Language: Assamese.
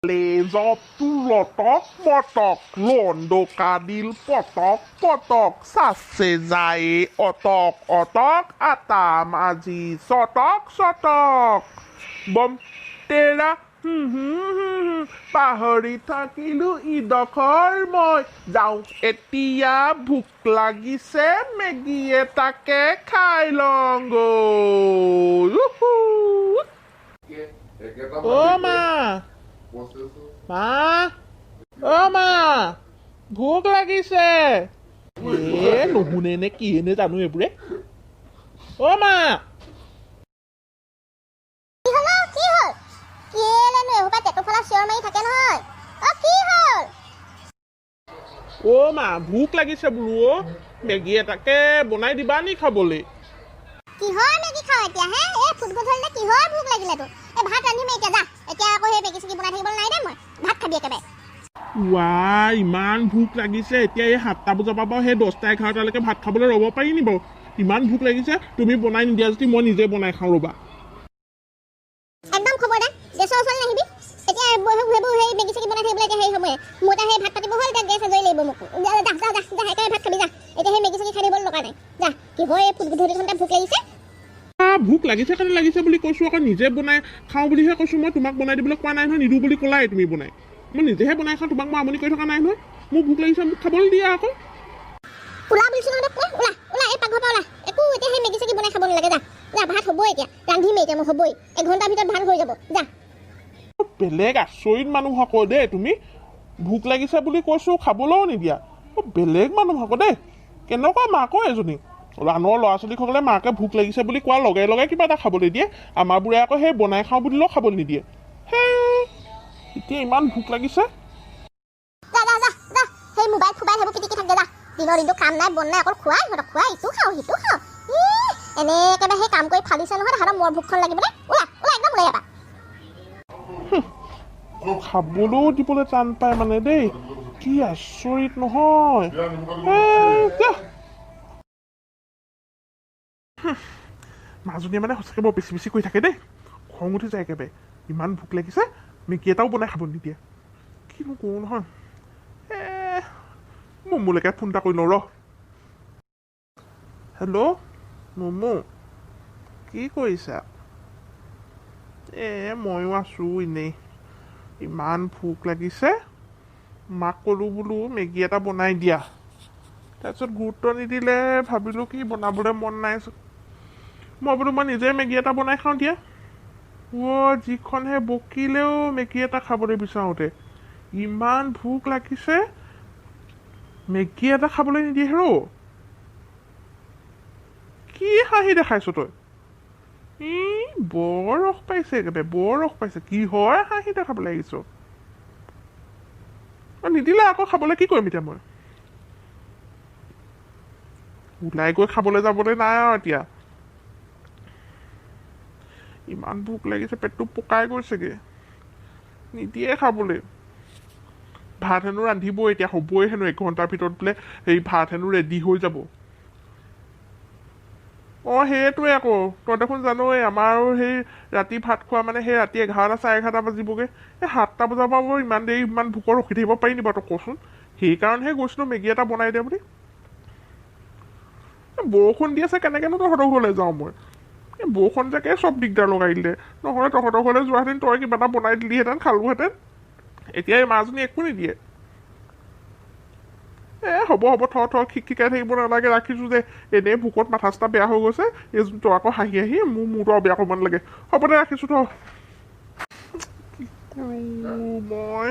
Lezop tulotok potok londo kadil potok potok sasezai otok otok atam aji sotok sotok bom tera পাহৰি থাকিলো ইডখৰ মই যাওঁ এতিয়া ভোক লাগিছে মেগী এটাকে খাই লওঁগৈ অ মা মা অ মা ভোক লাগিছে নুশুনে নে কি নে জানো এইবোৰে অ মা অ মা ভোক লাগিছে বোলো মেগী এটাকে বনাই দিবা নি খাবলৈ কিহৰ মেগী খাও এতিয়া হে এই ফুট গধলনে কিহৰ ভোক লাগিলে তো এই ভাত ৰান্ধিম এতিয়া যা এতিয়া আকৌ সেই মেগী চেগী বনাই থাকিব নাই দে মই ভাত খাবি একেবাৰে ৱাই ইমান ভোক লাগিছে এতিয়া এই 7টা বজাৰ পৰা সেই 10টা 11টালৈকে ভাত খাবলৈ ৰ'ব পাৰি নি বাৰু ইমান ভোক লাগিছে তুমি বনাই নিদিয়া যদি মই নিজে বনাই খাওঁ ৰ'বা একদম খবৰদাৰ গেছৰ ওচৰলৈ নাহিবি এতিয়া সেইবোৰ সেই মেগী চেগী বনাই থাকিবলৈ এতিয়া সেই সময়ে মোৰ এটা সেই ভাত পাতিব হ'ল এতিয়া গেছ আজৰি লাগিব মোক যা যা যা যা একেবাৰে ভাত খাবি যা এতিয়া সেই মেগী চেগী খাই থাকিবলৈ লগা নাই যা কি হয় এই ফুট গধলিখনতে ভোক লাগিছে ভোক লাগিছে কাৰণে লাগিছে বুলি কৈছো আকৌ নিজে বনাই খাওঁ বুলিহে কৈছো মই তোমাক বনাই দিবলৈ কোৱা নাই নহয় নিদো বুলি ক'লাই তুমি বনাই মই নিজেহে বনাই খাওঁ তোমাক মই আমনি কৰি থকা নাই নহয় মোক ভোক লাগিছে মোক খাবলৈ দিয়া আকৌ ওলা বুলিছো নহয় ওলা ওলা এই পাকঘৰৰ পৰা ওলা একো এতিয়া সেই মেগী চেগী বনাই খাব নালাগে যা যা ভাত হ'ব এতিয়া ৰান্ধিমেই এতিয়া মই হ'বই 1 ঘণ্টাৰ ভিতৰত ভাত হৈ যাব যা বেলেগ আচৰিত মানুহ আকৌ দেই তুমি ভোক লাগিছে বুলি কৈছো খাবলৈও নিদিয়া বেলেগ মানুহ আকৌ দেই কেনেকুৱা মাকো এজনী আনৰ ল'ৰা ছোৱালীসকলে মাকে ভোক লাগিছে বুলি কোৱাৰ লগে লগে কিবা এটা খাবলৈ দিয়ে আমাৰবোৰে আকৌ সেই বনাই খাওঁ বুলিলেও খাবলৈ নিদিয়ে এতিয়া ইমান ভোক লাগিছে যা যা যা যা সেই মোবাইল ফুবাইল সেইবোৰ কিটিকি থাকে যা দিনৰ দিনটো কাম নাই বন নাই অকল খোৱাই সিহঁতক খোৱাই ইটো খাওঁ সিটো খাওঁ এনেকেবাৰে সেই কাম কৰি ফালিছে নহয় তাহাঁতৰ মোৰ ভোকখন লাগিবলৈ ওলা ওলা একদম ওলাই যাবা খাবলৈও দিবলৈ টান পায় মানে দেই কি আচৰিত নহয় মাজনীয়ে মানে সঁচাকৈ বৰ বেছি বেছি কৰি থাকে দেই খং উঠি যায় একেবাৰে ইমান ভোক লাগিছে মেগী এটাও বনাই খাব নিদিয়ে কিনো কৰোঁ নহয় মোলৈকে ফোন এটা কৰি লওঁ ৰ হেল্ল' মমো কি কৰিছা ময়ো আছোঁ এনেই ইমান ভোক লাগিছে মাক ক'লোঁ বোলো মেগী এটা বনাই দিয়া তাৰপিছত গুৰুত্ব নিদিলে ভাবিলোঁ কি বনাবলৈ মন নাই মই বোলো মই নিজে মেগী এটা বনাই খাওঁ দিয়া যিখনহে বকিলেও মেগী এটা খাবলৈ বিচাৰোঁতে ইমান ভোক লাগিছে মেগী এটা খাবলৈ নিদিয়ে হেৰৌ কি হাঁহি দেখাইছ তই বৰ ৰস পাইছে একেবাৰে বৰ ৰস পাইছে কি হয় হাঁহি দেখাবলৈ লাগিছ নিদিলে আকৌ খাবলৈ কি কৰিম এতিয়া মই ওলাই গৈ খাবলৈ যাবলৈ নাই আৰু এতিয়া ইমান ভোক লাগিছে পেটটো পকাই গৈছেগে নিদিয়ে খাবলৈ ভাত হেনো ৰান্ধিবই এতিয়া হ'বই হেনো 1 ঘণ্টাৰ ভিতৰত বোলে সেই ভাত হেনো ৰেডি হৈ যাব সেইটোৱে আকৌ তই দেখোন জানই আমাৰ সেই ৰাতি ভাত খোৱা মানে সেই ৰাতি 11টা 11:30 বাজিবগৈ এই 7টা বজাৰ পৰা মই ইমান দেৰি ইমান ভোকৰ ৰখি থাকিব পাৰি নি বাৰু তই কচোন সেইকাৰণেহে গৈছিলোঁ মেগী এটা বনাই দে বুলি বৰষুণ দি আছে কেনেকৈনো তহঁতৰ ঘৰলৈ যাওঁ মই বৰষুণ যাকে চব দিগদাৰ লগাই দিলে নহ'লে তহঁতৰ ঘৰলৈ যোৱাহেঁতেন তই কিবা এটা বনাই দিলিহেঁতেন খালোহেঁতেন এতিয়া এই মাজনী একো নিদিয়ে হ'ব হ'ব থ খিকাই থাকিব নালাগে ৰাখিছোঁ যে এনেই ভোকত মাথা চাথা বেয়া হৈ গৈছে তই আকৌ হাঁহি হাঁহি মোৰতো বেয়া কৰিব নালাগে হ'ব দে ৰাখিছোঁ থ মই